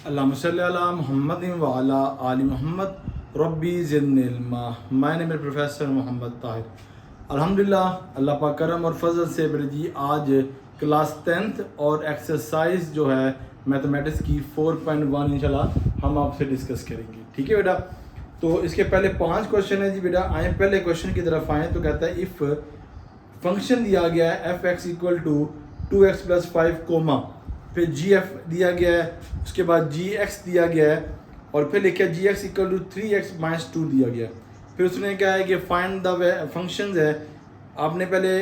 अल्लाहुम्मा सल्ली अला मुहम्मदिन व अला आलि मुहम्मद रब्बी ज़िदनी इल्मा। My name is professor Mohammad Tahir. अल्हम्दुलिल्लाह अल्लाह पाक करम और फजल से बेटा जी आज क्लास 10th और एक्सरसाइज जो है मैथमेटिक्स की 4.1 इंशाल्लाह हम आपसे डिस्कस करेंगे। ठीक है बेटा, तो इसके पहले 5 क्वेश्चन है जी बेटा। आए पहले क्वेश्चन की तरफ आएँ तो कहता है इफ़ फंक्शन दिया गया है F X equal to 2x plus 5 comma, फिर जी एफ दिया गया है, उसके बाद जी एक्स दिया गया है और फिर लिखा g x equal to 3x minus 2 दिया गया है। फिर उसने क्या है कि फाइंड द फंक्शंस है, आपने पहले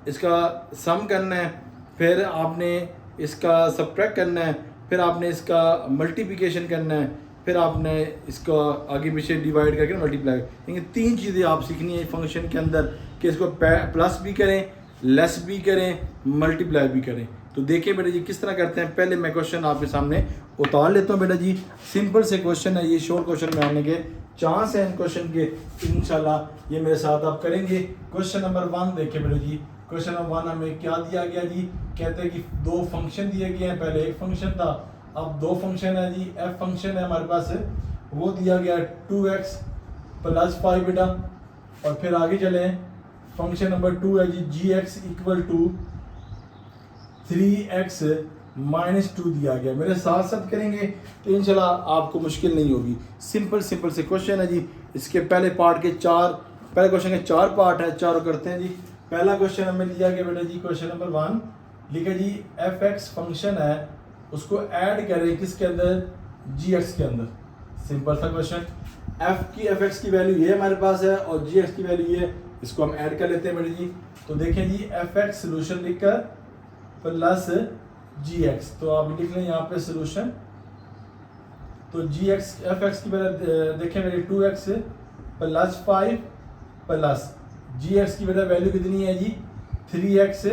इसका सम करना है, फिर आपने इसका सब्ट्रैक्ट करना है, फिर आपने इसका मल्टीप्लिकेशन करना है, फिर आपने इसको आगे पीछे डिवाइड करके मल्टीप्लाई। लेकिन 3 चीज़ें आप सीखनी है फंक्शन के अंदर कि इसको प्लस भी करें, लेस भी करें, मल्टीप्लाई भी करें। तो देखिए बेटा जी किस तरह करते हैं। पहले मैं क्वेश्चन आपके सामने उतार लेता हूँ बेटा जी। सिंपल से क्वेश्चन है, ये शॉर्ट क्वेश्चन में आने के चांस है इन क्वेश्चन के, इंशाल्लाह ये मेरे साथ आप करेंगे। क्वेश्चन नंबर 1 देखिए बेटा जी। क्वेश्चन नंबर 1 हमें क्या दिया गया जी, कहते हैं कि 2 फंक्शन दिए गए हैं। पहले एक फंक्शन था, अब 2 फंक्शन है जी। एफ फंक्शन है हमारे पास, वो दिया गया 2x प्लस 5 बेटा। और फिर आगे चले, फंक्शन नंबर 2 है जी g x equal to 3x minus 2 दिया गया। मेरे साथ साथ करेंगे तो इंशाल्लाह आपको मुश्किल नहीं होगी। सिंपल से क्वेश्चन है जी। इसके पहले पार्ट के पहले क्वेश्चन के 4 पार्ट है, चारों करते हैं जी। पहला क्वेश्चन हमें दिया गया बेटा जी, क्वेश्चन नंबर 1 लिखा जी एफ एक्स फंक्शन है, उसको ऐड करें किसके अंदर, जी एक्स के अंदर। सिंपल सा क्वेश्चन। एफ एक्स की वैल्यू ये हमारे पास है और जी एक्स की वैल्यू ये, इसको हम ऐड कर लेते हैं बेटा जी। तो देखें जी एफ एक्स सोल्यूशन लिखकर प्लस जी एक्स, तो आप लिख लें यहाँ पे सोल्यूशन। तो जी एक्स एफ एक्स की वैल्यू देखें मेरी 2x प्लस 5 प्लस जी एक्स की वैल्यू कितनी है जी 3x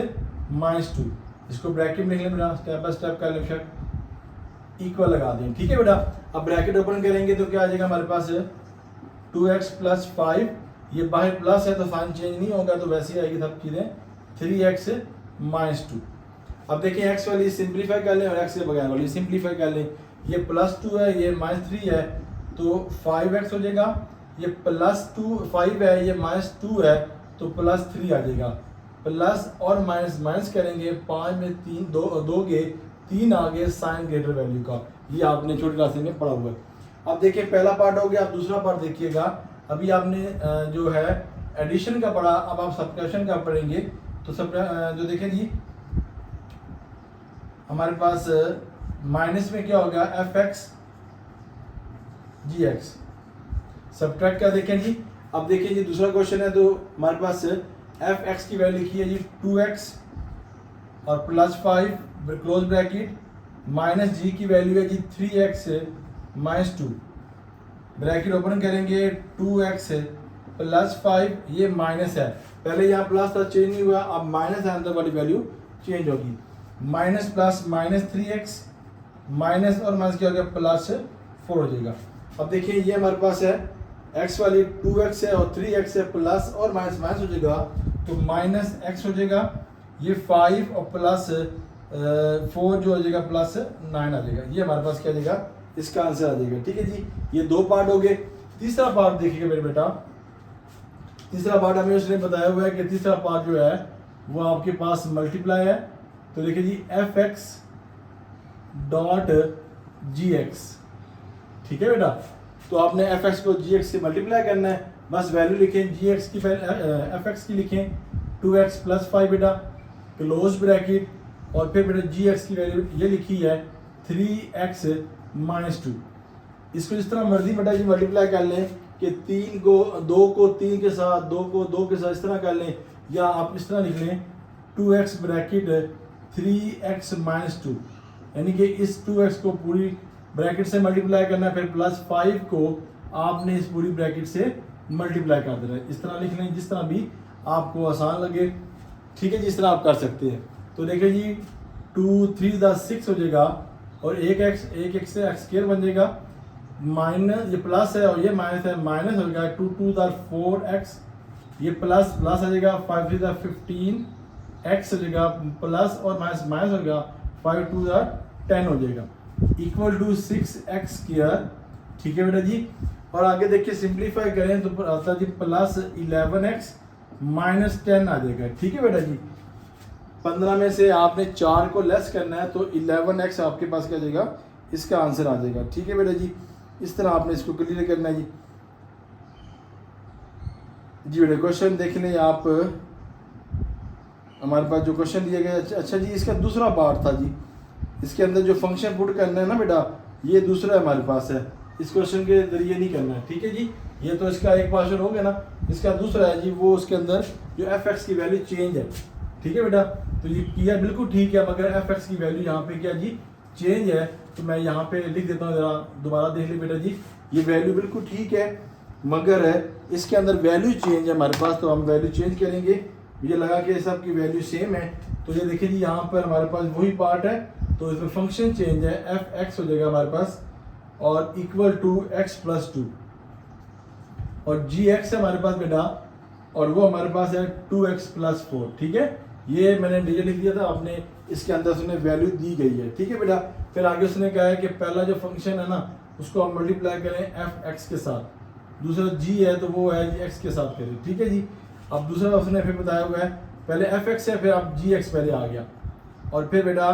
माइनस 2। इसको ब्रैकेट में लिख लें बेटा, स्टेप बाय स्टेप कर लें, इक्वल लगा दें। ठीक है बेटा, अब ब्रैकेट ओपन करेंगे तो क्या आ जाएगा हमारे पास 2x प्लस 5, ये बाहर प्लस है तो साइन चेंज नहीं होगा, तो वैसे ही आएगी सब चीज़ें 3x माइनस 2। अब देखिए x वाली सिंप्लीफाई कर लें और x के बगैर वाली सिंप्लीफाई कर लें। ये प्लस 2 है, ये माइनस 3 है, तो 5x हो जाएगा। ये प्लस 5 है, ये माइनस 2 है, तो प्लस 3 आ जाएगा। प्लस और माइनस करेंगे, 5 में 3 दोगे 3 आ गए साइन ग्रेटर वैल्यू का। ये आपने छोटी क्लास में पढ़ा हुआ है। अब देखिए पहला पार्ट हो गया। अब दूसरा पार्ट देखिएगा। अभी आपने जो है एडिशन का पढ़ा, अब आप सब्ट्रैक्शन का पढ़ेंगे। तो जो देखें जी हमारे पास माइनस में क्या होगा एफ एक्स जी एक्स, सब्ट्रैक्ट का देखें जी। अब देखिए जी दूसरा क्वेश्चन है, तो हमारे पास एफ एक्स की वैल्यू लिखी है जी 2x और प्लस 5 क्लोज ब्रैकेट, माइनस जी की वैल्यू है जी 3x माइनस 2, ब्रैकेट ओपन करेंगे 2x प्लस 5, ये माइनस है, पहले यहाँ प्लस था चेंज नहीं हुआ, अब माइनस है, अंदर वाली वैल्यू चेंज होगी। Minus plus minus 3x minus और माइनस क्या हो गया प्लस 4 हो जाएगा। अब देखिए ये हमारे पास है x वाली 2x है और 3x है, प्लस और माइनस माइनस हो जाएगा, तो माइनस x हो जाएगा। ये 5 और प्लस 4 जो हो जाएगा प्लस 9 आ जाएगा। ये हमारे पास क्या आ जाएगा, इसका आंसर आ जाएगा। ठीक है जी, ये 2 पार्ट हो गए। तीसरा पार्ट देखिएगा मेरे बेटा। तीसरा पार्ट हमें उसने बताया हुआ है कि तीसरा पार्ट जो है वो आपके पास मल्टीप्लाई है। तो देखिए जी f x dot g x, ठीक है बेटा। तो आपने एफ एक्स को जी एक्स से मल्टीप्लाई करना है, बस वैल्यू लिखें जी एक्स की, एफ एक्स की लिखें 2x प्लस 5 बेटा, क्लोज ब्रैकेट, और फिर बेटा जी एक्स की वैल्यू ये लिखी है 3x माइनस 2। इसको जिस तरह मर्जी बेटा जी मल्टीप्लाई कर लें कि 2 को 3 के साथ, 2 को 2 के साथ इस तरह कर लें, या आप इस तरह लिख लें 2x ब्रैकेट 3x माइनस 2, यानी कि इस 2x को पूरी ब्रैकेट से मल्टीप्लाई करना है, फिर प्लस 5 को आपने इस पूरी ब्रैकेट से मल्टीप्लाई कर देना है। इस तरह लिख लें जिस तरह भी आपको आसान लगे। ठीक है, जिस तरह आप कर सकते हैं। तो देखिए जी 2 3 6 हो जाएगा, और एक एक्स से एक्स स्क्वायर बन जाएगा, माइनस ये प्लस है और ये माइनस है, माइनस हो जाएगा 2 2 4x, ये प्लस आ जाएगा 5 3 15 x हो जाएगा, प्लस और माइनस माइनस हो जाएगा 5 2 10 हो जाएगा। इक्वल टू 6x², ठीक है बेटा जी। और आगे देखिए सिंप्लीफाई करें तो आता है जी प्लस 11x माइनस 10 आ जाएगा, ठीक है बेटा जी। 15 में से आपने 4 को लेस करना है तो 11x आपके पास क्या जाएगा, इसका आंसर आ जाएगा, ठीक है बेटा जी। इस तरह आपने इसको क्लियर करना है जी बेटा। क्वेश्चन देख लें आप, हमारे पास जो क्वेश्चन दिया गया, अच्छा जी इसका दूसरा पार्ट था जी, इसके अंदर जो फंक्शन पुट करना है ना बेटा, ये दूसरा हमारे पास है, इस क्वेश्चन के जरिए नहीं करना है, ठीक है जी। ये तो इसका एक क्वेश्चन हो गया ना, इसका दूसरा है जी, वो उसके अंदर जो fx की वैल्यू चेंज है, ठीक है बेटा। तो ये किया बिल्कुल ठीक है, मगर fx की वैल्यू यहाँ पे क्या जी चेंज है, तो मैं यहाँ पे लिख देता हूँ, जरा दोबारा देख ली बेटा जी। ये वैल्यू बिल्कुल ठीक है, मगर इसके अंदर वैल्यू चेंज है हमारे पास, तो हम वैल्यू चेंज करेंगे। मुझे लगा कि सब की वैल्यू सेम है, तो ये देखिए जी यहाँ पर हमारे पास वही पार्ट है, तो इसमें फंक्शन चेंज है, fx हो जाएगा हमारे पास और इक्वल टू x+2, और gx है हमारे पास बेटा, और वो हमारे पास है 2x+4, ठीक है। ये मैंने डिजिट लिख दिया था, आपने इसके अंदर उसने वैल्यू दी गई है, ठीक है बेटा। फिर आगे उसने कहा है कि पहला जो फंक्शन है ना, उसको हम मल्टीप्लाई करें fx के साथ, दूसरा g है तो वो है जी x के साथ करें, ठीक है जी। अब दूसरा उसने फिर बताया हुआ है, पहले fx है, फिर आप gx पहले आ गया, और फिर बेटा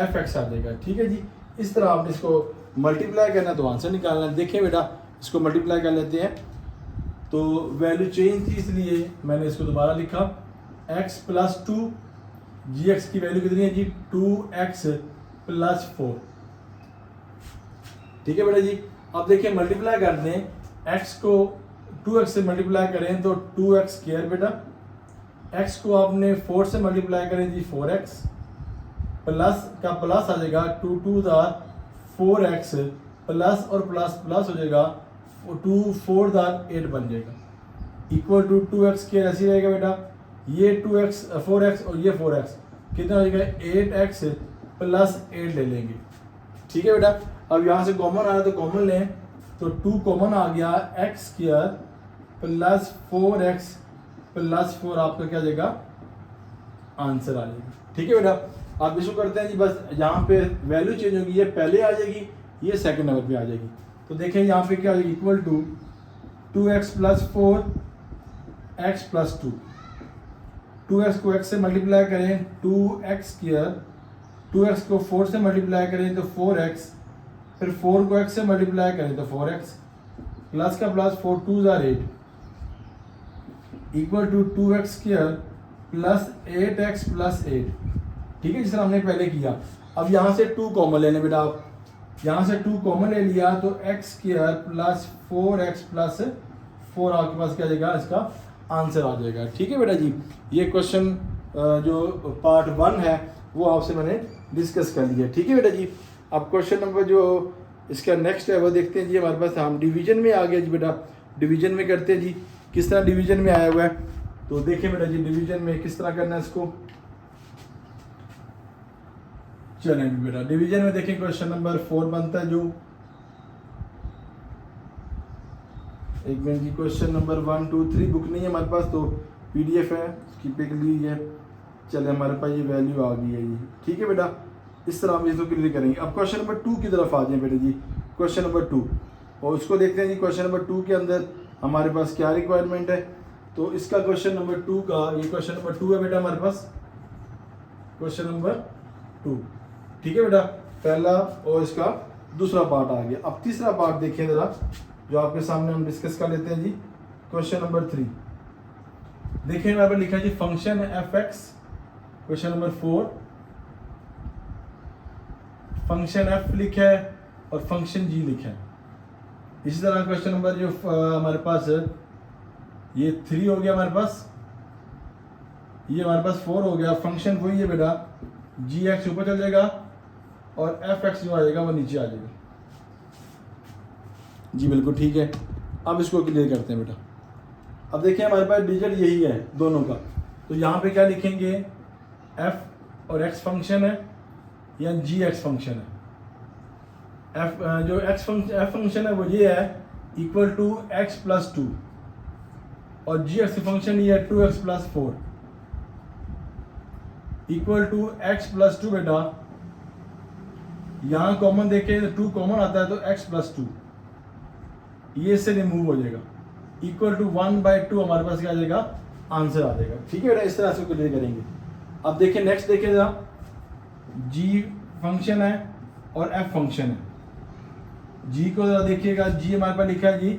fx आ जाएगा, ठीक है जी। इस तरह आपने इसको मल्टीप्लाई करना तो आंसर निकालना है। देखिए बेटा इसको मल्टीप्लाई कर लेते हैं, तो वैल्यू चेंज थी इसलिए मैंने इसको दोबारा लिखा, x+2, gx की वैल्यू कितनी है जी 2x+4, ठीक है बेटा जी। अब देखिए मल्टीप्लाई कर दें, x को 2x से मल्टीप्लाई करें तो 2x² बेटा, x को आपने 4 से मल्टीप्लाई करें जी 4x, प्लस का प्लस आ जाएगा 2 2 4x, प्लस और प्लस प्लस हो जाएगा 2 4 8 बन जाएगा, इक्वल टू 2x² ऐसी रहेगा बेटा। ये 2x 4x और ये 4x कितना हो जाएगा 8x + 8 ले लेंगे, ठीक है बेटा। अब यहाँ से कॉमन आ रहा है तो कॉमन लें, तो 2 कॉमन आ गया, x² + 4x + 4 आपका क्या जाएगा आंसर आ जाएगा, ठीक है बेटा। आप इसको करते हैं जी, बस यहाँ पे वैल्यू चेंज होगी, ये पहले आ जाएगी, ये सेकंड नंबर पे आ जाएगी। तो देखें यहाँ पे क्या आ जाएगी, equal to 2x + 4 x + 2, 2x को x से मल्टीप्लाई करें 2x², 2x को 4 से मल्टीप्लाई करें तो 4x, फिर 4 को x से मल्टीप्लाई करें तो 4x, प्लस का plus 4 2 8, equal to 2x² + 8x + 8, ठीक है, जिस तरह हमने पहले किया। अब यहाँ से 2 कॉमन लेने बेटा, आप यहाँ से 2 कॉमन ले लिया तो x² + 4x + 4 आपके पास क्या जाएगा, इसका आंसर आ जाएगा, ठीक है बेटा जी। ये क्वेश्चन जो पार्ट 1 है वो आपसे मैंने डिस्कस कर लिया, ठीक है बेटा जी। अब क्वेश्चन नंबर जो इसका नेक्स्ट है वो देखते हैं जी। हमारे पास हम डिवीजन में आ गया जी बेटा, डिवीजन में करते हैं जी। किस तरह डिवीजन में आया हुआ है, तो देखिए बेटा जी डिवीजन में किस तरह करना है इसको। चलें बेटा डिवीजन में देखें, क्वेश्चन नंबर 4 बनता है जो, एक मिनट जी, क्वेश्चन नंबर 1 2 3 बुक नहीं है हमारे पास, तो PDF है, उसकी पिक ली है। चले हमारे पास ये वैल्यू आ गई है जी, ठीक है बेटा। इस तरह हम इसको क्लियर करेंगे। अब क्वेश्चन नंबर 2 की तरफ आ जाए बेटा जी, क्वेश्चन नंबर 2, और उसको देखते हैं जी। क्वेश्चन नंबर 2 के अंदर हमारे पास क्या रिक्वायरमेंट है, तो इसका क्वेश्चन नंबर 2 का, ये क्वेश्चन नंबर 2 है बेटा हमारे पास, क्वेश्चन नंबर 2, ठीक है बेटा, पहला और इसका दूसरा पार्ट आ गया। अब तीसरा पार्ट देखिए जरा, जो आपके सामने हम डिस्कस कर लेते हैं जी। क्वेश्चन नंबर 3 देखिए, यहाँ पर लिखा है जी function f(x), question number 4 function f लिखा है और फंक्शन g लिखा है। इसी तरह क्वेश्चन नंबर जो हमारे पास है, ये 3 हो गया हमारे पास, ये हमारे पास 4 हो गया। फंक्शन वही है बेटा, gx ऊपर चल जाएगा और fx जो आ जाएगा वो नीचे आ जाएगा जी, बिल्कुल ठीक है। अब इसको क्लियर करते हैं बेटा। अब देखिए हमारे पास डिजिट यही है दोनों का, तो यहाँ पे क्या लिखेंगे, f और x फंक्शन है या gx फंक्शन है। जो f फंक्शन है वो ये है, इक्वल टू x + 2, और gx फंक्शन ये है 2x + 4, इक्वल टू x + 2 बेटा यहाँ कॉमन देखें तो 2 कॉमन आता है तो x प्लस 2 ये इससे रिमूव हो जाएगा, इक्वल टू 1/2 हमारे पास क्या आ जाएगा, आंसर आ जाएगा। ठीक है बेटा, इस तरह से क्लियर करेंगे। अब देखिए नेक्स्ट देखिए जरा, g फंक्शन है और f फंक्शन है। g को जरा देखिएगा, g हमारे पास लिखा है जी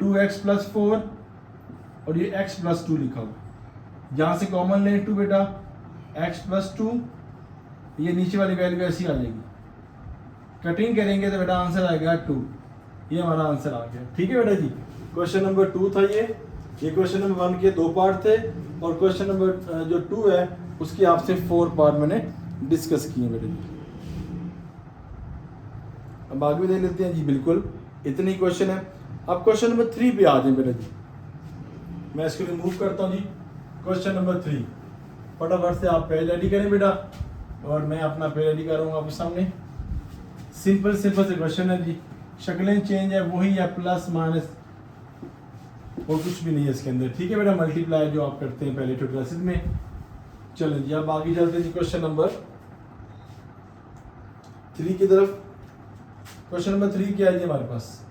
2x प्लस 4 और ये x प्लस 2 लिखा हुआ। यहाँ से कॉमन लें 2 बेटा, x प्लस 2, ये नीचे वाली वैल्यू ऐसी आ जाएगी, कटिंग करेंगे तो बेटा आंसर आएगा 2। ये हमारा आंसर आ गया। ठीक है बेटा जी, क्वेश्चन नंबर 2 था ये क्वेश्चन नंबर 1 के 2 पार्ट थे और क्वेश्चन नंबर जो 2 है उसके आपसे 4 पार्ट मैंने डिस्कस किए बेटा जी। अब आगे भी देख लेते हैं जी, बिल्कुल इतने ही क्वेश्चन है। अब क्वेश्चन नंबर 3 पे आ जाए बेटा जी, मैं इसको रिमूव करता हूँ जी। क्वेश्चन नंबर 3 फटाफट से आप पेज रेडी करें बेटा, और मैं अपना पेज रेडी करूँगा आपके सामने। सिंपल से क्वेश्चन है जी, शक्लें चेंज है, वही है प्लस माइनस और कुछ भी नहीं है इसके अंदर। ठीक है बेटा, मल्टीप्लाई जो आप करते हैं पहले ट्यूटोरियल में। चलें जी, अब आगे चलते हैं जी क्वेश्चन नंबर 3 की तरफ। क्वेश्चन नंबर 3 क्या है जी हमारे पास,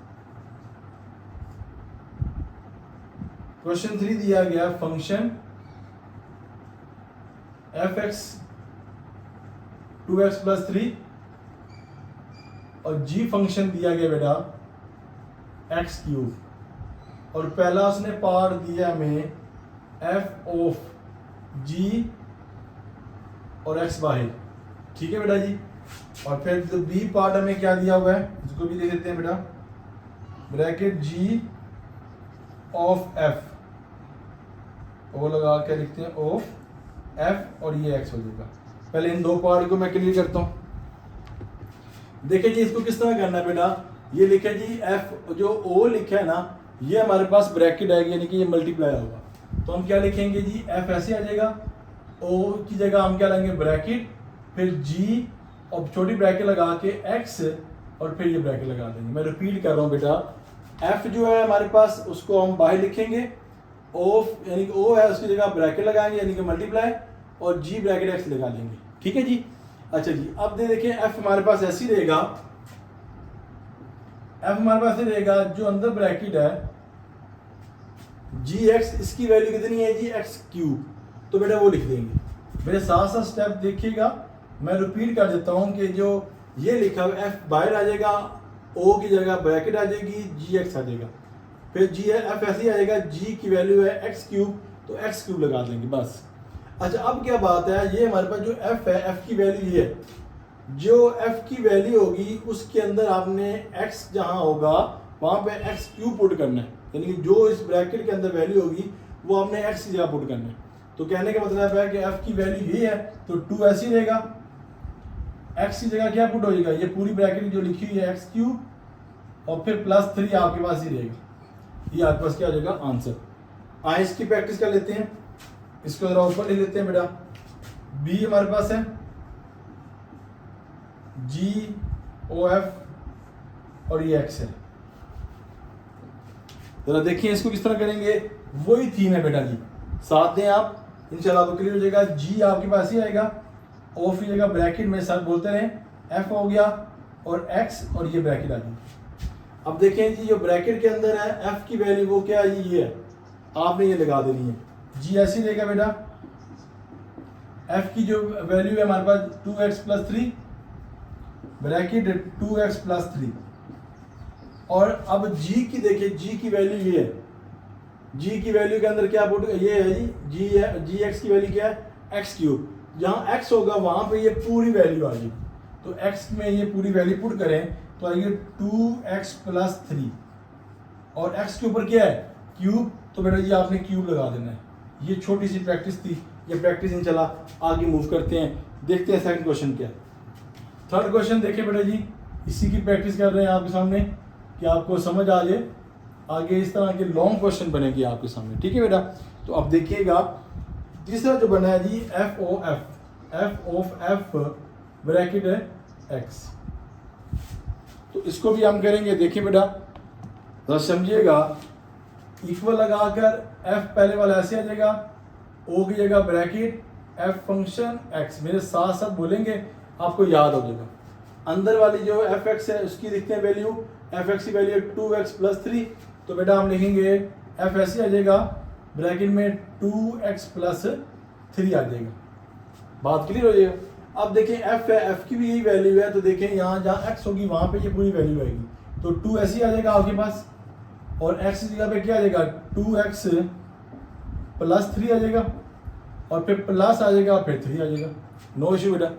क्वेश्चन 3 दिया गया फंक्शन f(x) 2x प्लस 3 और g फंक्शन दिया गया बेटा x³ और पहला उसने पार्ट दिया हमें f ऑफ g और x बाहर। ठीक है बेटा जी, और फिर जो b पार्ट हमें क्या दिया हुआ है, इसको भी दे देते हैं बेटा, ब्रैकेट g ऑफ f, वो लगा के लिखते हैं ऑफ f और ये x हो जाएगा। पहले इन 2 पार्ट को मैं क्लियर करता हूँ। देखिए जी, इसको किस तरह करना है बेटा, ये लिखे जी f जो o लिखा है ना, ये हमारे पास ब्रैकेट आएगी, यानी कि ये मल्टीप्लाई होगा। तो हम क्या लिखेंगे जी, f ऐसे आ जाएगा, o की जगह हम क्या लेंगे ब्रैकेट, फिर g और छोटी ब्रैकेट लगा के x और फिर ये ब्रैकेट लगा देंगे। मैं रिपीट कर रहा हूँ बेटा, f जो है हमारे पास उसको हम बाहर लिखेंगे, ऑफ यानी कि o है उसकी जगह ब्रैकेट लगाएंगे यानी कि मल्टीप्लाई, और g ब्रैकेट x लगा लेंगे। ठीक है जी। अच्छा जी, अब देखिए f हमारे पास ऐसी रहेगा, f हमारे पास रहेगा जो अंदर ब्रैकेट है gx, इसकी वैल्यू कितनी है जी x³, तो बेटा वो लिख देंगे। मेरे साथ साथ स्टेप देखिएगा, मैं रिपीट कर देता हूँ कि जो ये लिखा हुआ f बाहर आ जाएगा, o की जगह ब्रैकेट आ जाएगी, gx आ जाएगा, फिर f ऐसे ही आ जाएगा, g की वैल्यू है x³, तो x³ लगा देंगे बस। अच्छा, अब क्या बात है, ये हमारे पास जो f है, f की वैल्यू ये है, जो f की वैल्यू होगी उसके अंदर आपने x जहां होगा वहां पे x³ पुट करना है, यानी कि जो इस ब्रैकेट के अंदर वैल्यू होगी वो हमने x की जगह पुट करना है। तो कहने का मतलब है कि f की वैल्यू ये है तो 2 ऐसी रहेगा, x की जगह क्या पुट हो जाएगा, ये पूरी ब्रैकेट जो लिखी हुई है x³ और फिर प्लस 3 आपके पास ही रहेगा, ये आपके पास क्या हो जाएगा आंसर। आइए इसकी प्रैक्टिस कर लेते हैं, इसको जरा ऊपर ले लेते हैं बेटा। b हमारे पास है g(OF) और ये x है। जरा देखिए इसको किस तरह करेंगे, वही थीम है बेटा जी, साथ दें आप, इंशाल्लाह आपको क्लियर हो जाएगा। g आपके पास ही आएगा, o की जगह ब्रैकेट में साथ बोलते रहे, f हो गया और x और ये ब्रैकेट आ गई। अब देखें जी, जो ब्रैकेट के अंदर है f की वैल्यू वो क्या है, ये है, आपने ये लगा देनी है। g ऐसी रहेगा बेटा, f की जो वैल्यू है हमारे पास 2x plus 3 bracket 2x plus 3, और अब g की देखिए, g की वैल्यू ये है, g की वैल्यू के अंदर क्या पुट, ये है जी g है, gx की वैल्यू क्या है x³, जहाँ x होगा वहां पे ये पूरी वैल्यू आ जाएगी, तो x में ये पूरी वैल्यू पुट करें तो आएगी 2x प्लस 3 और x के ऊपर क्या है क्यूब, तो बेटा जी आपने क्यूब लगा देना है। ये छोटी सी प्रैक्टिस थी, ये प्रैक्टिस इंशाल्लाह आगे मूव करते हैं, देखते हैं सेकंड क्वेश्चन क्या है। थर्ड क्वेश्चन देखिए बेटा जी, इसी की प्रैक्टिस कर रहे हैं आपके सामने कि आपको समझ आ जाए, आगे इस तरह के लॉन्ग क्वेश्चन बनेंगे आपके सामने। ठीक है बेटा, तो अब देखिएगा तीसरा जो बना है जी f ऑफ f ब्रैकेट है x, तो इसको भी हम करेंगे। देखिए बेटा जरा समझिएगा, इक्वल लगाकर f पहले वाला ऐसे आ जाएगा, o की जगह ब्रैकेट f फंक्शन x, मेरे साथ साथ बोलेंगे आपको याद हो जाएगा। अंदर वाली जो एफ एक्स है उसकी लिखते हैं वैल्यू, एफ एक्स की वैल्यू है 2x + 3, तो बेटा हम लिखेंगे एफ ऐसे आ जाएगा ब्रैकेट में 2x + 3 आ जाएगा। बात क्लियर हो जाएगा। अब देखें एफ है, एफ की भी यही वैल्यू है, तो देखें यहाँ जहाँ एक्स होगी वहाँ पे ये पूरी वैल्यू आएगी, तो 2 ऐसे ही आ जाएगा आपके पास, और एक्स की जगह पे क्या आ जाएगा 2x + 3 आ जाएगा, और फिर प्लस आ जाएगा, फिर 3 आ जाएगा, नो इशू बेटा।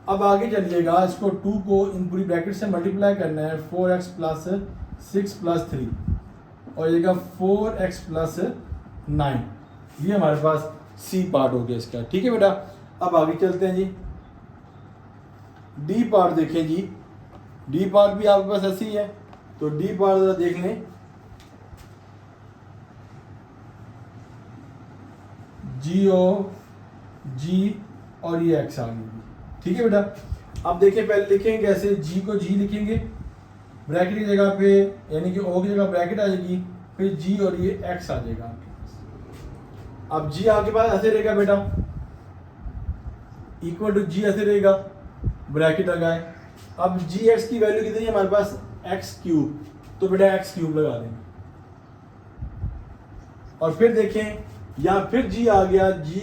अब आगे चलिएगा, इसको 2 को इन पूरी ब्रैकेट से मल्टीप्लाई करना है, 4x + 6 + 3 और जाएगा 4x + 9, ये हमारे पास सी पार्ट हो गया इसका। ठीक है बेटा, अब आगे चलते हैं जी। डी पार्ट देखें जी, डी पार्ट भी आपके पास ऐसी है, तो डी पार्ट जरा देख लें। जी और ये एक्स आ गई। ठीक है बेटा, अब देखिए पहले लिखेंगे कैसे, जी को जी लिखेंगे ब्रैकेट की जगह पे, यानी कि ओ की जगह ब्रैकेट आ जाएगी, फिर जी और ये एक्स आ जाएगा आपके पास। अब जी आपके पास ऐसे रहेगा बेटा, इक्वल टू जी ऐसे रहेगा, ब्रैकेट लगाए। अब जी एक्स की वैल्यू कितनी है हमारे पास, x3, तो बेटा x3 लगा देंगे, और फिर देखें यहाँ फिर जी आ गया, जी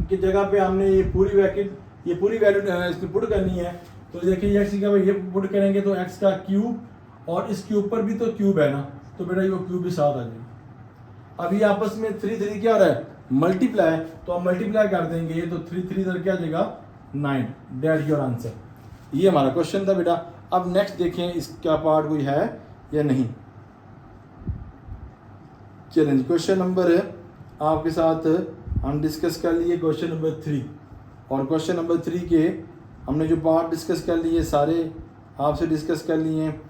की जगह पे हमने ये पूरी ब्रैकेट, ये पूरी वैल्यू इसकी पुट करनी है, तो देखिए एक्स की जगह ये पुट करेंगे तो x का क्यूब, और इसके ऊपर भी तो क्यूब है ना, तो बेटा ये क्यूब भी साथ आ जाएगा। अब ये आपस में 3 3 क्या हो रहा है, मल्टीप्लाई, तो हम मल्टीप्लाई कर देंगे, तो 3 3 इधर क्या आ जाएगा 9, दैट योर आंसर। ये हमारा क्वेश्चन था बेटा। अब नेक्स्ट देखें इसका पार्ट कोई है या नहीं। चलें जी, क्वेश्चन नंबर आपके साथ हम डिस्कस कर लिए क्वेश्चन नंबर 3, और क्वेश्चन नंबर 3 के हमने जो पार्ट डिस्कस कर लिए सारे आपसे डिस्कस कर लिए हैं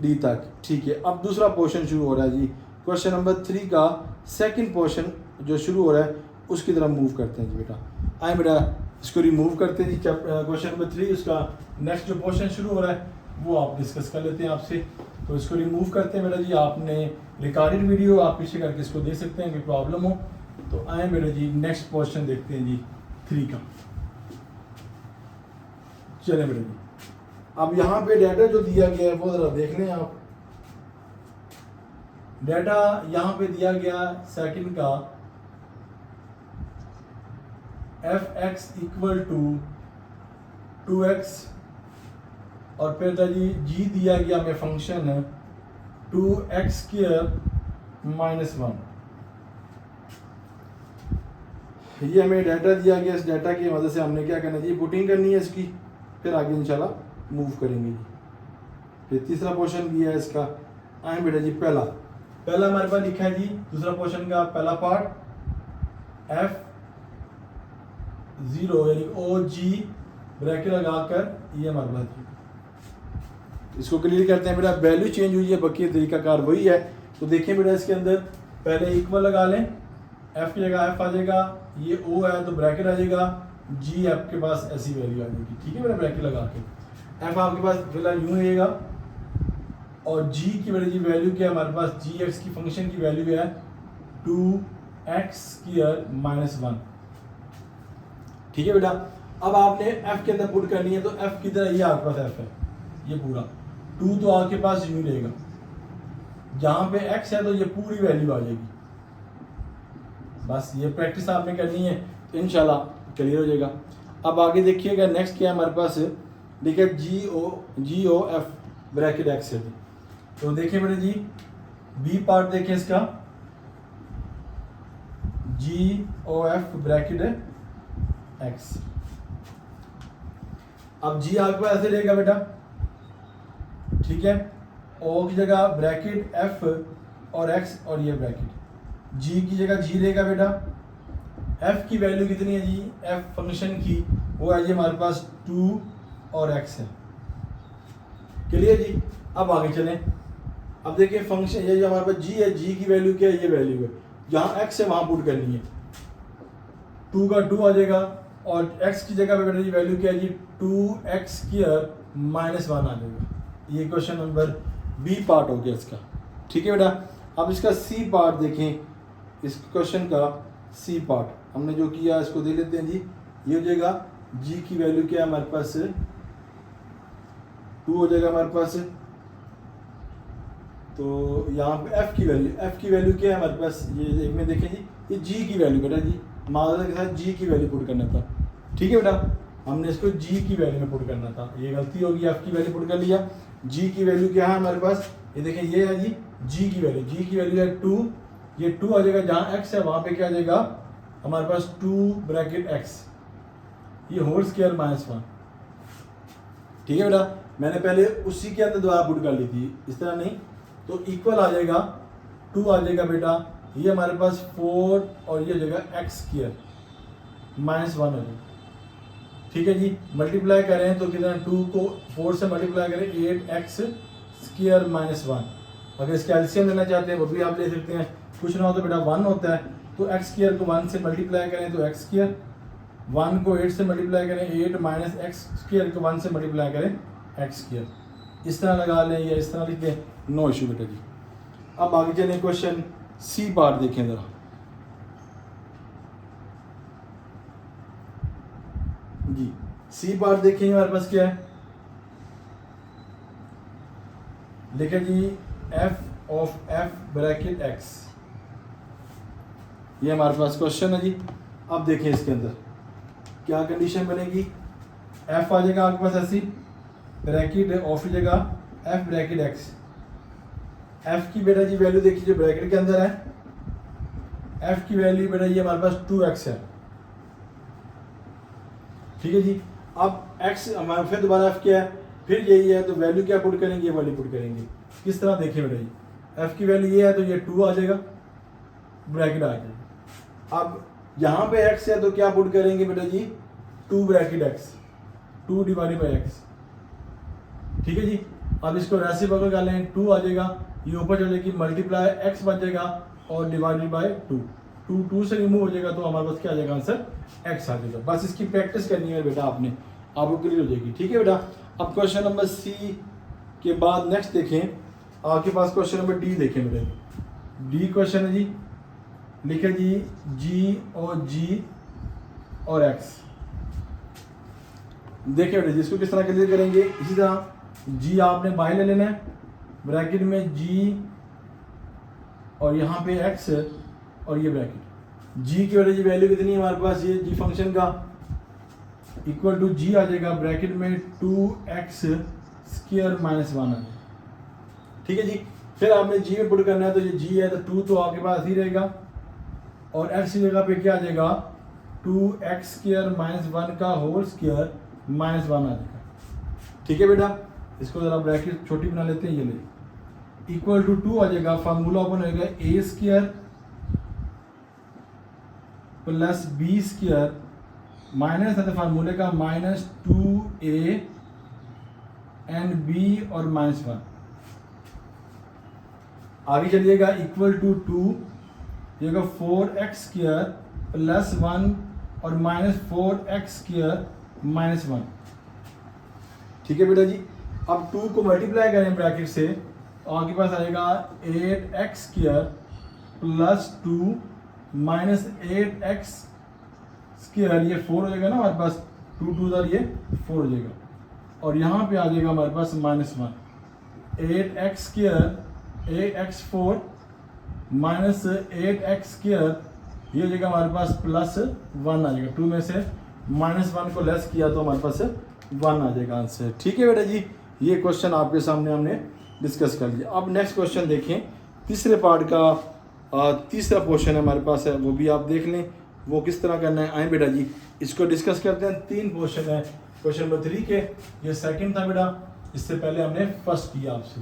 डी तक। ठीक है, अब दूसरा पोर्शन शुरू हो रहा है जी, क्वेश्चन नंबर 3 का सेकंड पोर्शन जो शुरू हो रहा है उसकी तरफ मूव करते हैं जी बेटा। आए बेटा इसको रिमूव करते हैं जी, क्वेश्चन नंबर 3 उसका नेक्स्ट जो पोर्शन शुरू हो रहा है वो आप डिस्कस कर लेते हैं आपसे। तो इसको रिमूव करते हैं बेटा जी, आपने रिकॉर्डेड वीडियो आप पीछे करके इसको देख सकते हैं, कोई प्रॉब्लम हो तो आए बेटा जी नेक्स्ट पोर्शन देखते हैं जी 3 का। चलें बेटा जी, अब यहाँ पे डाटा जो दिया गया है वो ज़रा देख लें आप। डाटा यहाँ पे दिया गया सेकंड का f(x) = 2x, और फिर था जी g दिया गया हमें फंक्शन है 2x² - 1। ये हमें डाटा दिया गया, इस डाटा की मदद से हमने क्या करना है जी, पुटिंग करनी है इसकी, फिर आगे इंशाल्लाह मूव करेंगे जी। फिर तीसरा पोर्शन दिया है इसका, आए बेटा जी पहला हमारे पास लिखा है जी दूसरा पोर्शन का पहला पार्ट f(0) यानी OG ब्रैकेट लगाकर, ये हमारे पास इसको क्लियर करते हैं बेटा। वैल्यू चेंज हुई है, बाकी तरीकाकार वही है। तो देखिए बेटा इसके अंदर पहले इक्वल लगा लें, f की जगह f आ जाएगा, ये O है तो ब्रैकेट आ जाएगा, G आपके पास ऐसी वैल्यू आ जाएगी। ठीक है बेटा, ब्रैकेट लगा के f आपके पास फिलहाल यूँ रहेगा, और G की बेटा जी वैल्यू क्या है हमारे पास, gx की फंक्शन की वैल्यू है 2x² - 1। ठीक है बेटा, अब आपने f के अंदर पुट करनी है, तो f की तरह ये आपके पास f है, ये पूरा 2 तो आपके पास यूँ रहेगा, जहाँ पे x है तो ये पूरी वैल्यू आ जाएगी। बस ये प्रैक्टिस आपने करनी है तो इंशाल्लाह क्लियर हो जाएगा। अब आगे देखिएगा नेक्स्ट क्या है हमारे पास, देखिए GOF ब्रैकेट x है। तो देखिए बेटा जी बी पार्ट देखिए इसका, GOF ब्रैकेट x। अब g आपके पास ऐसे रहेगा बेटा, ठीक है, O की जगह ब्रैकेट f और x, और ये ब्रैकेट g की जगह g रहेगा बेटा। f की वैल्यू कितनी है जी, f फंक्शन की वो है जी हमारे पास 2 और x है। क्लियर जी, अब आगे चलें। अब देखिए फंक्शन ये जो हमारे पास g है, g की वैल्यू क्या है, ये वैल्यू है, जहाँ x है वहाँ पुट करनी है, 2 का 2 आ जाएगा, और x की जगह पे बेटा जी वैल्यू क्या है जी 2x² - 1 आ जाएगा। ये क्वेश्चन नंबर बी पार्ट हो गया इसका। ठीक है बेटा, अब इसका सी पार्ट देखें, इस क्वेश्चन का सी पार्ट हमने जो किया इसको दे लेते हैं जी। ये हो जाएगा जी की वैल्यू क्या है हमारे पास 2 हो जाएगा हमारे पास। तो यहाँ पे एफ की वैल्यू क्या है हमारे पास, ये एक में देखें जी, ये जी की वैल्यू बेटा जी, मादा के साथ जी की वैल्यू पुट करना था। ठीक है बेटा, हमने इसको जी की वैल्यू में पुट करना था, ये गलती होगी, एफ की वैल्यू पुट कर लिया। जी की वैल्यू क्या है हमारे पास, ये देखें ये है जी जी की वैल्यू है 2, ये 2 आ जाएगा, जहाँ एक्स है वहाँ पे क्या आ जाएगा हमारे पास 2 ब्रैकेट एक्स, ये होल स्क्वायर -1। ठीक है बेटा, मैंने पहले उसी के अंदर दोबारा पुट कर ली थी, इस तरह नहीं, तो इक्वल आ जाएगा 2 आ जाएगा बेटा, ये हमारे पास 4 और ये हो जाएगा एक्स स्क्वायर -1 हो जाएगा। ठीक है जी, मल्टीप्लाई करें तो कितना, 2 को 4 से मल्टीप्लाई करें 8x स्क्वायर -1। अगर इसका एलसीएम लेना चाहते हैं वो भी आप ले सकते हैं, कुछ ना हो तो बेटा 1 होता है, तो x स्क्वायर को 1 से मल्टीप्लाई करें तो x स्क्वायर, 1 को 8 से मल्टीप्लाई करें 8 माइनस एक्स स्क्वायर को 1 से मल्टीप्लाई करें x स्क्वायर, इस तरह लगा लें या इस तरह लिख दें, नो इशू बेटा जी। अब आगे चलें, क्वेश्चन सी पार्ट देखें ज़रा जी। सी पार्ट देखें हमारे पास क्या है, लिखे जी f of f bracket x, ये हमारे पास क्वेश्चन है जी। अब देखें इसके अंदर क्या कंडीशन बनेगी, एफ आ जाएगा आपके पास ऐसी, ब्रैकेट ऑफ जगह एफ ब्रैकेट एक्स, एफ की बेटा जी वैल्यू देखिए जो ब्रैकेट के अंदर है, एफ की वैल्यू बेटा ये हमारे पास 2x है। ठीक है जी, अब x हमारे फिर दोबारा f क्या है, फिर यही है, तो वैल्यू क्या पुट करेंगे, ये वैल्यू पुट करेंगे। किस तरह देखिए बेटा जी, f की वैल्यू ये है तो ये 2 आ जाएगा, ब्रैकेट आ जाएगा। अब यहाँ पे x है तो क्या पुट करेंगे बेटा जी, 2 bracket x, 2 divided by x। ठीक है जी, अब इसको रेसिप्रोकल कर लें, 2 आ जाएगा, ये ऊपर चल जाएगी, मल्टीप्लाई x बन जाएगा और डिवाइडेड बाई 2, 2 से रिमूव हो जाएगा, तो हमारे पास क्या आ जाएगा आंसर, x आ जाएगा। बस इसकी प्रैक्टिस करनी है बेटा आपने, आपको क्लियर हो जाएगी। ठीक है बेटा, अब क्वेश्चन नंबर सी के बाद नेक्स्ट देखें, आपके पास क्वेश्चन नंबर डी देखें बेटा, डी क्वेश्चन है जी, लिखे जी g और x। देखिए बेटा जिसको किस तरह क्लियर करेंगे, इसी तरह g आपने बाहर ले लेना है, ब्रैकेट में g और यहाँ पे x और ये ब्रैकेट, g की वैल्यू कितनी है हमारे पास, ये g फंक्शन का इक्वल टू g आ जाएगा, ब्रैकेट में 2x स्क्वायर -1 आ जाएगा। ठीक है जी, फिर आपने g में पुट करना है, तो ये g है तो 2 तो आपके पास ही रहेगा, और x की जगह पे क्या आ जाएगा, 2x स्क्वायर -1 का होल स्क्वायर -1 आ जाएगा। ठीक है बेटा, इसको ज़रा ब्रैकेट छोटी बना लेते हैं, ये ले इक्वल टू 2 आ जाएगा, फार्मूला ओपन होगा a square plus b square minus है तो फार्मूले का -2a एंड b और -1। आगे चलिएगा इक्वल टू 2, ये 4x स्क्वायर प्लस 1 और -4x स्क्वायर -1। ठीक है बेटा जी, अब 2 को मल्टीप्लाई करें ब्रैकेट से, तो आपके पास आएगा 8x square plus 2 minus 8x square, ये 4 हो जाएगा ना हमारे पास, 2 2 ये 4 हो जाएगा, और यहाँ पे आ जाएगा हमारे पास -1, 8x square 8x4 minus 8x square, ये हो जाएगा हमारे पास +1 आ जाएगा, 2 में से -1 को लेस किया तो हमारे पास 1 आ जाएगा आंसर। ठीक है बेटा जी, ये क्वेश्चन आपके सामने हमने डिस्कस कर लिया। अब नेक्स्ट क्वेश्चन देखें, तीसरे पार्ट का तीसरा पोर्शन हमारे पास है, वो भी आप देख लें, वो किस तरह करना है। आए बेटा जी इसको डिस्कस करते हैं। 3 पोर्शन है क्वेश्चन नंबर 3 के, ये सेकंड था बेटा, इससे पहले हमने फर्स्ट किया आपसे।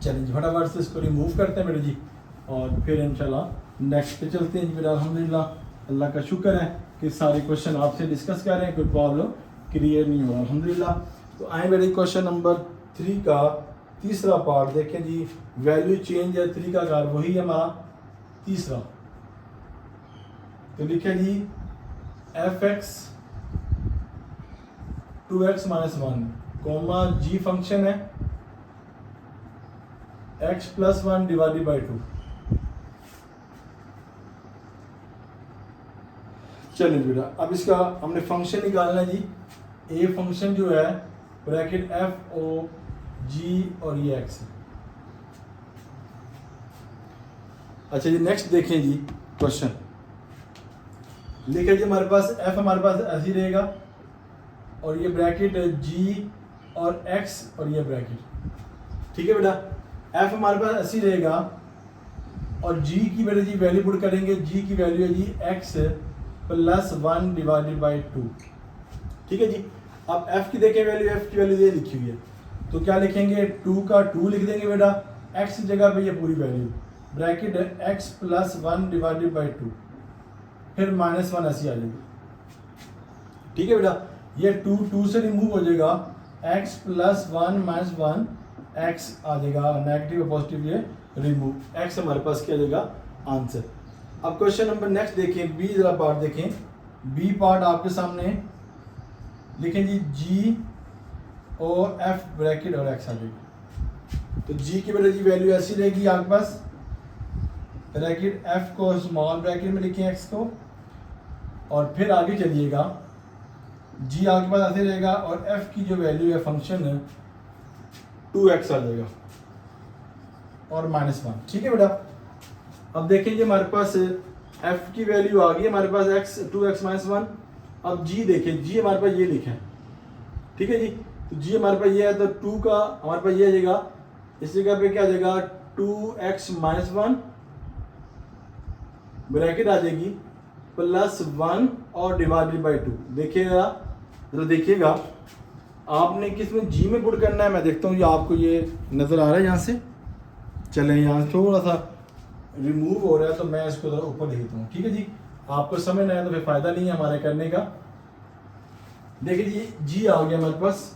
चलिए फटाफट से इसको रिमूव करते हैं बेटा जी, और फिर इंशाल्लाह नेक्स्ट पे चलते हैं जी बेटा। अल्हम्दुलिल्लाह अल्लाह का शुक्र है कि सारे क्वेश्चन आपसे डिस्कस कर रहे हैं, कोई प्रॉब्लम क्लियर नहीं हो रहा अल्हम्दुलिल्लाह। तो आए बेटा क्वेश्चन नंबर 3 का तीसरा पार्ट देखें जी, वैल्यू चेंज है तरीकाकार वही है हमारा तीसरा। तो लिखे जी f(x) 2x - 1 comma g function है x + 1 डिवाइडेड बाई 2। चलिए बेटा अब इसका हमने फंक्शन निकालना है जी। a फंक्शन जो है ब्रैकेट एफ ओ जी और ये एक्स। अच्छा जी नेक्स्ट देखें जी क्वेश्चन लिखा जी हमारे पास एफ हमारे पास ऐसे ही रहेगा और ये ब्रैकेट जी और एक्स और ये ब्रैकेट, ठीक है बेटा। एफ हमारे पास ऐसे ही रहेगा और जी की बेटा जी वैल्यू पुट करेंगे, जी की वैल्यू है जी एक्स प्लस 1 डिवाइडेड बाई 2, ठीक है जी। अब एफ की देखें वैल्यू, एफ की वैल्यू ये लिखी हुई है तो क्या लिखेंगे 2 का 2 लिख देंगे बेटा, एक्स की जगह पे ये पूरी value bracket x plus 1 divided by 2, फिर माइनस 1 ऐसी आ जाएगी, ठीक है बेटा। ये 2 से रिमूव हो जाएगा, एक्स प्लस 1 माइनस 1 एक्स आ जाएगा, नेगेटिव और पॉजिटिव ये रिमूव, एक्स हमारे पास क्या आ जाएगा आंसर। अब क्वेश्चन नंबर नेक्स्ट देखें, बी जरा पार्ट देखें। बी पार्ट आपके सामने लिखें जी जी और एफ ब्रैकेट और एक्स आ जाएगी। तो जी की बेटा जी वैल्यू ऐसी रहेगी आपके पास, ब्रैकेट एफ को स्मॉल ब्रैकेट में लिखें एक्स को, और फिर आगे चलिएगा जी आपके पास ऐसे रहेगा और एफ की जो वैल्यू है फंक्शन है 2x आ जाएगा और माइनस 1, ठीक है बेटा। अब देखेंगे हमारे पास f की वैल्यू आ गई हमारे पास x 2x माइनस 1। अब g देखें, g हमारे पास ये लिखा है, ठीक है जी। तो g हमारे पास ये है तो 2 का हमारे पास ये आ जाएगा, इस जगह पे क्या आ जाएगा 2x माइनस 1 ब्रैकेट आ जाएगी प्लस 1 और डिवाइडेड बाई 2। देखिएगा जरा देखिएगा आपने किस में जी में पुट करना है, मैं देखता हूँ ये आपको ये नज़र आ रहा है यहाँ से। चलें यहाँ थोड़ा सा रिमूव हो रहा है तो मैं इसको ज़रा ऊपर लिख देता हूँ, ठीक है जी। आपको समझ नहीं आया तो फिर फ़ायदा नहीं है हमारे करने का। देखिए जी जी आ गया हमारे पास,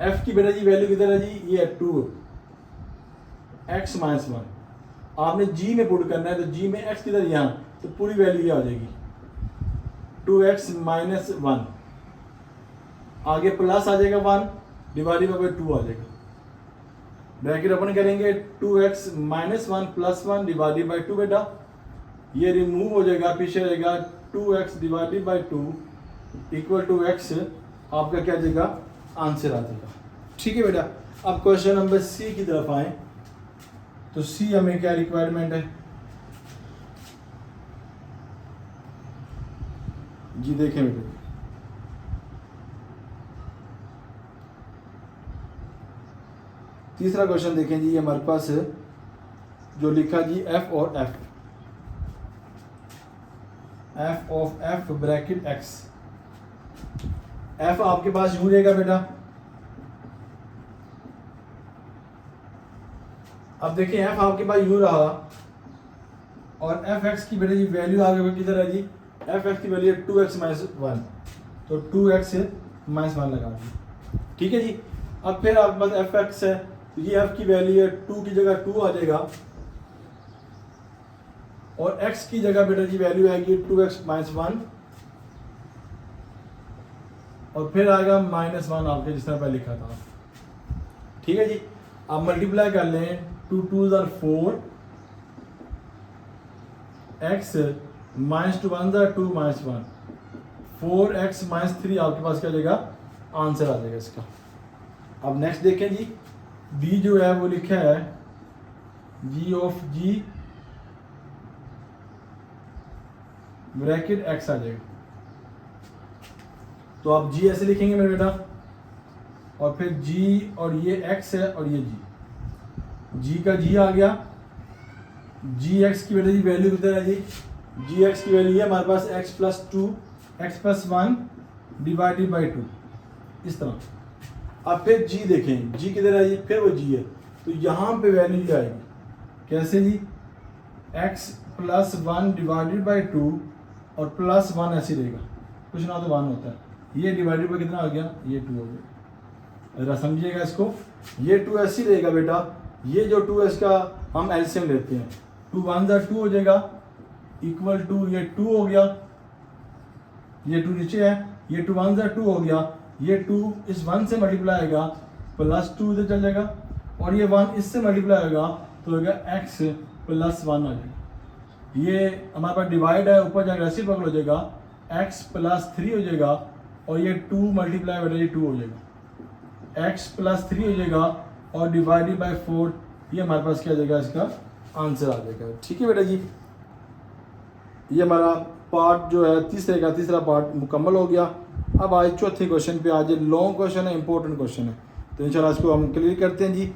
एफ की बेटा जी वैल्यू किधर है जी, ये है 2x माइनस 1। आपने जी में पुट करना है तो जी में x किधर यहाँ, तो पूरी वैल्यू ये आ जाएगी 2x माइनस 1, आगे प्लस आ जाएगा 1 डिवाइडेड बाई 2 आ जाएगा, ब्रैकेट ओपन करेंगे 2x minus 1 plus 1 divided by 2 बेटा, ये रिमूव हो जाएगा, पीछे रहेगा 2x divided by 2 equal to x, आपका क्या जाएगा आंसर आ जाएगा, ठीक है बेटा। अब क्वेश्चन नंबर सी की तरफ आए तो सी हमें क्या रिक्वायरमेंट है जी, देखें बेटा तीसरा क्वेश्चन देखें जी, हमारे पास जो लिखा जी एफ और F of f bracket x, F आपके पास यूं रहेगा बेटा। अब देखिए एफ आपके पास यूं रहा और एफ एक्स की बेटा जी वैल्यू आगे किधर है जी, एफ एक्स की वैल्यू है 2x माइनस 1, तो 2x माइनस 1 लगा दी, ठीक है जी। अब फिर आपके पास एफ एक्स है तो ये एफ की वैल्यू है 2 की जगह 2 आ जाएगा और x की जगह बेटा जी वैल्यू आएगी 2x माइनस 1 और फिर आएगा माइनस 1 आपके जिस तरह पहले लिखा था, ठीक है जी। आप मल्टीप्लाई कर लें 2 2 or 4 x minus 2 1 or 2 minus 1 4x minus 3 आपके पास क्या जाएगा आंसर आ जाएगा इसका। अब नेक्स्ट देखें जी, डी जो है वो लिखा है जी ऑफ जी ब्रैकेट एक्स आ जाएगा, तो आप जी ऐसे लिखेंगे मेरे बेटा और फिर जी और ये एक्स है और ये जी का जी आ गया, जी एक्स की बेटा जी वैल्यू किधर है जी एक्स की वैल्यू है हमारे पास x plus 2 x plus 1 divided by 2 इस तरह। अब फिर जी देखें, जी किधर है जी, फिर वो जी है तो यहाँ पे वैल्यू ये आएगी कैसे जी, x प्लस 1 डिवाइडेड बाई 2 और प्लस 1 ऐसे रहेगा, कुछ ना तो 1 होता है, ये डिवाइडेड बाई कितना आ गया ये 2 हो गया, जरा समझिएगा इसको, ये 2 ऐसे ही रहेगा बेटा, ये जो 2 है इसका हम एलसीएम लेते हैं 2 1 2 हो जाएगा इक्वल टू ये 2 हो गया, ये 2 नीचे है, ये 2 1 2 हो गया, ये 2 इस 1 से मल्टीप्लाई आएगा प्लस 2 इधर चल जाएगा और ये 1 इससे मल्टीप्लाई होगा तो होगा x प्लस 1 आ जाएगा, ये हमारे पास डिवाइड है ऊपर जाकर रेसिप्रोकल हो जाएगा x प्लस 3 हो जाएगा और ये 2 मल्टीप्लाई बेटा ये 2 हो जाएगा, x प्लस 3 हो जाएगा और डिवाइडेड बाय 4, ये हमारे पास क्या आ जाएगा, इसका आंसर आ जाएगा। ठीक है बेटा जी, ये हमारा पार्ट जो है तीसरा पार्ट मुकम्मल हो गया। अब आज चौथे क्वेश्चन पे, आज लॉन्ग क्वेश्चन है, इंपॉर्टेंट क्वेश्चन है, तो इंशाल्लाह इसको हम क्लियर करते हैं जी।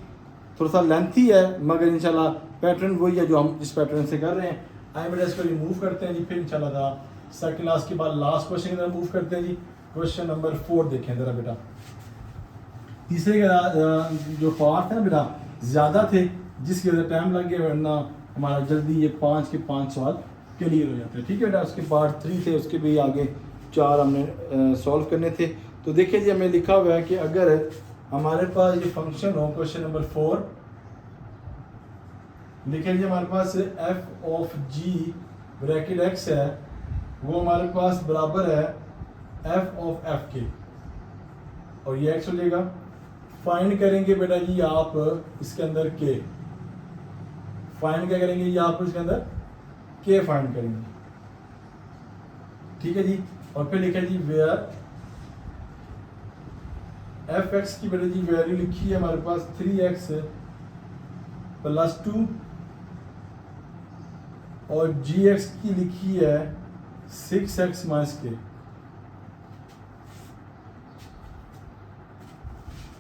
थोड़ा सा लेंथी है मगर इंशाल्लाह पैटर्न वही है जो हम जिस पैटर्न से कर रहे हैं। आइए बेटा इसको रिमूव करते हैं जी, फिर इंशाल्लाह था सेकंड क्लास के बाद लास्ट क्वेश्चन की तरफ मूव करते हैं जी। क्वेश्चन नंबर 4 देखें ज़रा बेटा। तीसरे का जो पार्ट है ना बेटा ज़्यादा थे, जिसकी वजह टाइम लग गया, वरना हमारा जल्दी ये 5 के 5 सवाल क्लियर हो जाते हैं। ठीक है बेटा, उसके पार्ट 3 थे, उसके भी आगे 4 हमने सॉल्व करने थे। तो देखिए जी, हमें लिखा हुआ है कि अगर हमारे पास ये फंक्शन हो, क्वेश्चन नंबर 4 लिखे जी, हमारे पास f of g bracket x है, वो हमारे पास बराबर है f ऑफ f के, और ये x हो जाएगा। फाइंड करेंगे बेटा जी आप इसके अंदर k, फाइंड क्या करेंगे जी आप इसके अंदर k फाइंड करेंगे। ठीक है जी, और फिर लिखा जी वेयर एफ एक्स की बेटा जी वैल्यू लिखी है हमारे पास 3x प्लस 2 और जी एक्स की लिखी है 6x माइनस k।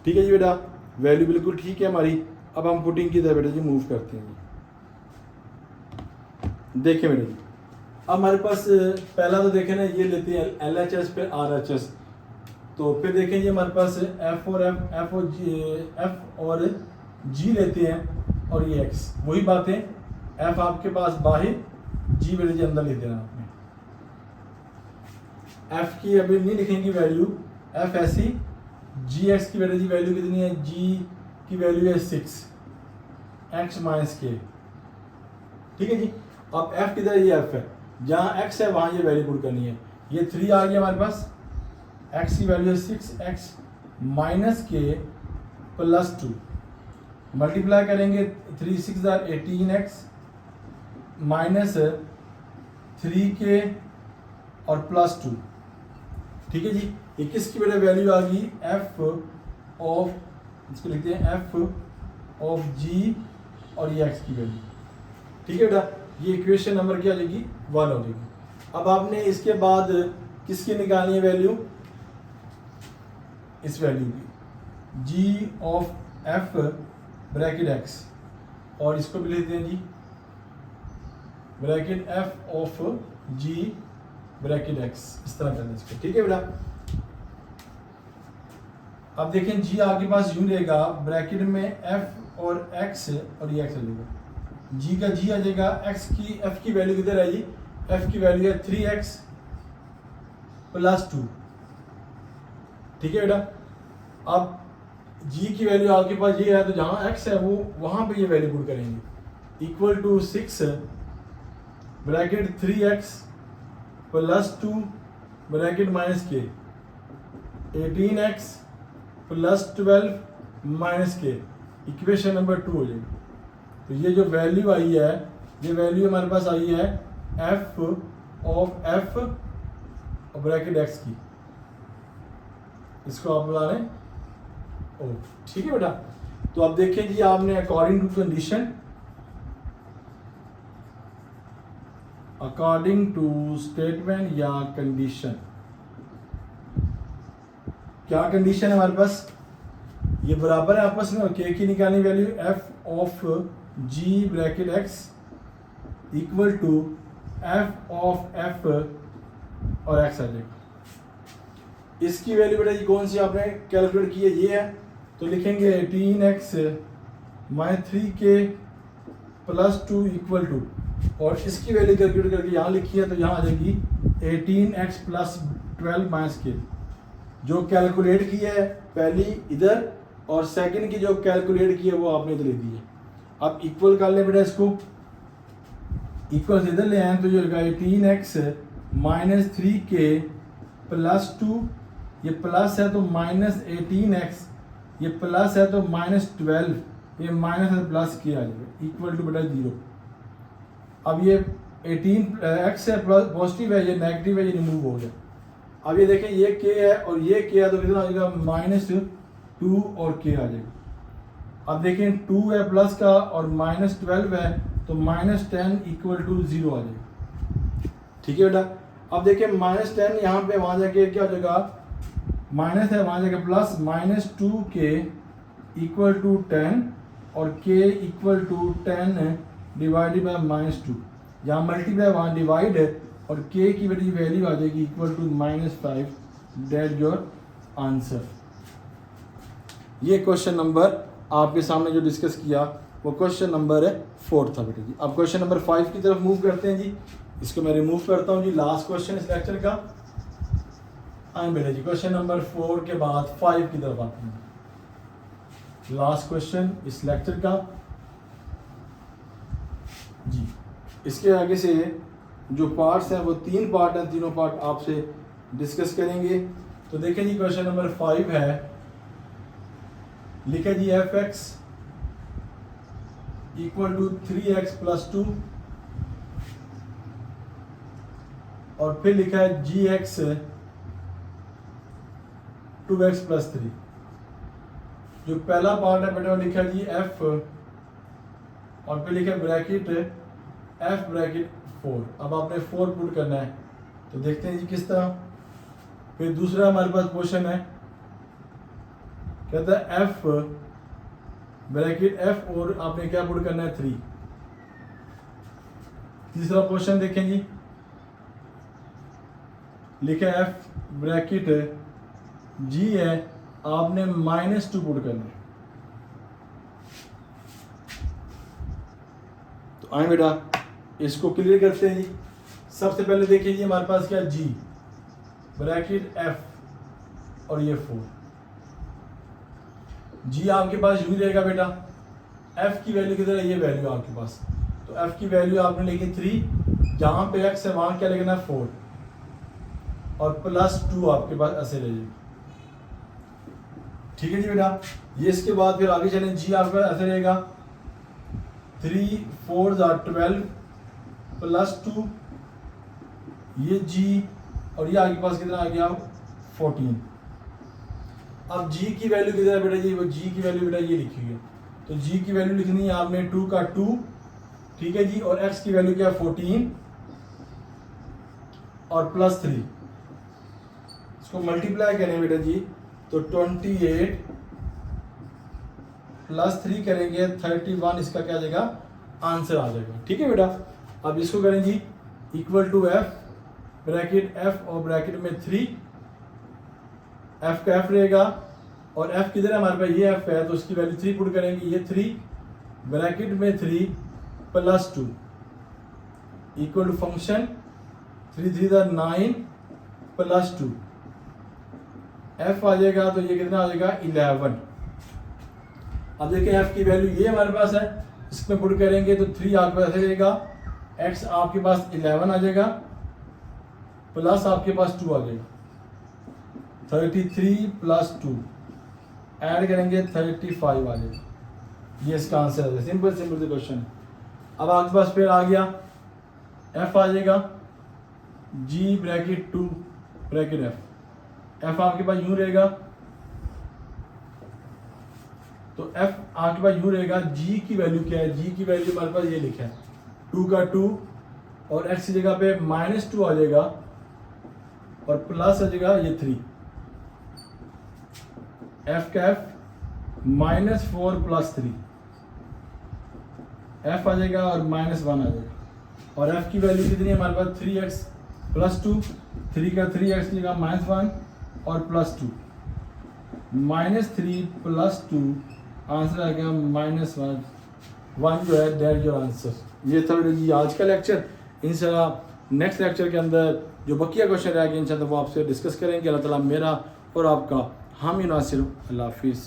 ठीक है जी बेटा, वैल्यू बिल्कुल ठीक है हमारी। अब हम पुटिंग की तरह बेटा जी मूव करते हैं। देखिए बेटा जी, अब हमारे पास पहला तो देखें ना, ये लेते हैं LHS फिर RHS, तो फिर देखें जी हमारे पास F और G लेते हैं, और ये X वही बातें, F आपके पास बाहर, G बेटा जी अंदर लेते हैं आपने। F की अभी नहीं लिखेंगे वैल्यू, F ऐसी, GX की बेटा जी वैल्यू कितनी है, G की वैल्यू है 6x माइनस k। ठीक है जी, अब F किधर, ये F है, जहाँ x है वहाँ ये वैल्यू पुट करनी है। ये 3 आ गया हमारे पास, x की वैल्यू है 6x minus k plus 2, multiply करेंगे 3 6 18x माइनस 3k और प्लस 2। ठीक है जी, 21 की बेटा वैल्यू आ गई f ऑफ, इसको लिखते हैं f ऑफ g और ये x की वैल्यू। ठीक है बेटा, ये इक्वेशन नंबर क्या आ जाएगी, 1 हो जाएगी। अब आपने इसके बाद किसकी निकालनी है वैल्यू, इस वैल्यू की, g of f bracket x, और इसको भी लेते हैं जी bracket f of g bracket x, इस तरह करना इसको। ठीक है बेटा, अब देखें g आपके पास यूं रहेगा, ब्रैकेट में f और x और ये x आ जाएगा, g का g आ जाएगा, f की वैल्यू किधर है जी, f की वैल्यू है 3x प्लस 2। ठीक है बेटा, अब g की वैल्यू आपके पास ये है, तो जहाँ x है वो वहाँ पे ये वैल्यू पुट करेंगे, equal to 6 bracket 3x plus 2 bracket minus k, 18x plus 12 minus k, equation number 2 हो जाएगी। तो ये जो वैल्यू आई है, ये वैल्यू हमारे पास आई है f ऑफ f और ब्रैकेट x की, इसको आप बुला लें ओ। ठीक है बेटा, तो अब देखें जी, आपने according to condition, according to statement या कंडीशन, क्या कंडीशन है हमारे पास, ये बराबर है आपस में, k की निकालनी value f of g bracket x equal to f of f और x आ जाएगा। इसकी वैल्यू बेटा जी कौन सी आपने कैलकुलेट की है, ये है, तो लिखेंगे 18x minus 3k plus 2 equal to, और इसकी वैल्यू कैलकुलेट करके यहाँ लिखी है, तो यहाँ आ जाएगी 18x प्लस 12 माइनस k। जो कैलकुलेट की है पहली इधर, और सेकंड की जो कैलकुलेट की है वो आपने इधर ले दी है। अब इक्वल कर लें बेटा, इसको इक्वल से इधर ले आए, तो ये होगा 18x माइनस 3k प्लस 2, ये प्लस है तो माइनस 18x, ये प्लस है तो माइनस 12, ये माइनस है प्लस k आ जाएगा, इक्वल टू बेटा 0। अब ये 18x है प्लस पॉजिटिव है, ये नेगेटिव है, ये रिमूव हो गया, अब ये देखें ये k है और ये k है तो कितना आ जाएगा -2 और k आ जाएगा। अब देखें 2 है प्लस का और -12 है तो -10 = 0 आ जाएगा। ठीक है बेटा। अब देखें -10 यहाँ पे वहाँ जाके क्या हो जाएगा, माइनस है वहाँ जाके प्लस, -2k = 10 और k = 10 डिवाइडेड बाय -2, यहाँ मल्टीप्लाई वहाँ डिवाइड है और k की वैल्यू आ जाएगी = -5। That your answer. ये क्वेश्चन नंबर आपके सामने जो डिस्कस किया वो क्वेश्चन नंबर 4 था बेटा जी। अब क्वेश्चन नंबर 5 की तरफ मूव करते हैं जी। इसको मैं रिमूव करता हूँ जी, लास्ट क्वेश्चन इस लेक्चर का। आए बेटा जी क्वेश्चन नंबर 4 के बाद 5 की तरफ आते हैं। लास्ट क्वेश्चन इस लेक्चर का जी। इसके आगे से जो पार्ट्स हैं वो 3 पार्ट हैं, तीनों पार्ट आपसे डिस्कस करेंगे। तो देखें जी क्वेश्चन नंबर 5 है, लिखा जी f(x) = 3x + 2 और फिर लिखा है gx 2x + 3। जो पहला पार्ट है बेटा लिखा जी f और फिर लिखा ब्रैकेट f ब्रैकेट 4। अब आपने 4 पुट करना है तो देखते हैं जी किस तरह। फिर दूसरा हमारे पास क्वेश्चन है, कहता है f ब्रैकेट f और आपने क्या पुट करना है 3। तीसरा क्वेश्चन देखें जी, लिखा है f ब्रैकेट g है, आपने -2 पुट करना है। तो आए बेटा इसको क्लियर करते हैं जी। सबसे पहले देखिए जी हमारे पास क्या g ब्रैकेट f और ये 4। g आपके पास यूं रहेगा बेटा, f की वैल्यू किधर है, ये वैल्यू आपके पास। तो f की वैल्यू आपने लिखी 3, जहां पे x है वहां क्या लिखना है 4 और +2 आपके पास ऐसे रह जाएगा। ठीक है जी बेटा। ये इसके बाद फिर आगे चलें, g आपका ऐसे रहेगा 3 4 12 +2, ये g और ये आपके पास कितना आ गया 14। अब g की वैल्यू किधर है बेटा जी, वो g की वैल्यू बेटा ये लिखी है। तो g की वैल्यू लिखनी है आपने 2 का 2, ठीक है जी। और x की वैल्यू क्या है 14 और +3। इसको मल्टीप्लाई करें बेटा जी तो 28 +3 करेंगे 31, इसका क्या आ जाएगा आंसर आ जाएगा। ठीक है बेटा। अब इसको करें जी = f ब्रैकेट f और ब्रैकेट में 3, f का f रहेगा और f किधर है हमारे पास, ये f है तो उसकी वैल्यू 3 पुट करेंगे, ये 3 ब्रैकेट में 3 +2 इक्वल टू फंक्शन 3 3 9 +2 f आ जाएगा तो ये कितना आ जाएगा 11। अब देखिए f की वैल्यू ये हमारे पास है, इसमें पुट करेंगे तो 3 आपके पास रहेगा, x आपके पास 11 आ जाएगा प्लस आपके पास 2 आ जाएगा, 33 + 2 ऐड करेंगे 35 आ जाएगा। ये इसका आंसर है। सिंपल से क्वेश्चन है। अब आपके पास फिर आ गया f आ जाएगा g ब्रैकेट 2 ब्रैकेट f आपके पास यूं रहेगा, तो f आपके पास यूं रहेगा। g की वैल्यू क्या है, g की वैल्यू हमारे पास ये लिखा है 2 का 2 और x की जगह पे -2 आ जाएगा और प्लस आ जाएगा ये 3, f का f -4 + 3 f आ जाएगा और -1 आ जाएगा। और f की वैल्यू कितनी है हमारे पास 3x + 2, 3 का 3x की जगह -1 और +2, -3 + 2 आंसर आ गया -1 जो है दैट योर आंसर। ये था जी आज का लेक्चर। इंशाल्लाह नेक्स्ट लेक्चर के अंदर जो बकिया क्वेश्चन रह गए इंशाल्लाह वो आपसे डिस्कस करेंगे। अल्लाह ताला मेरा और आपका हामी नासिर। अल्लाह हाफिज़।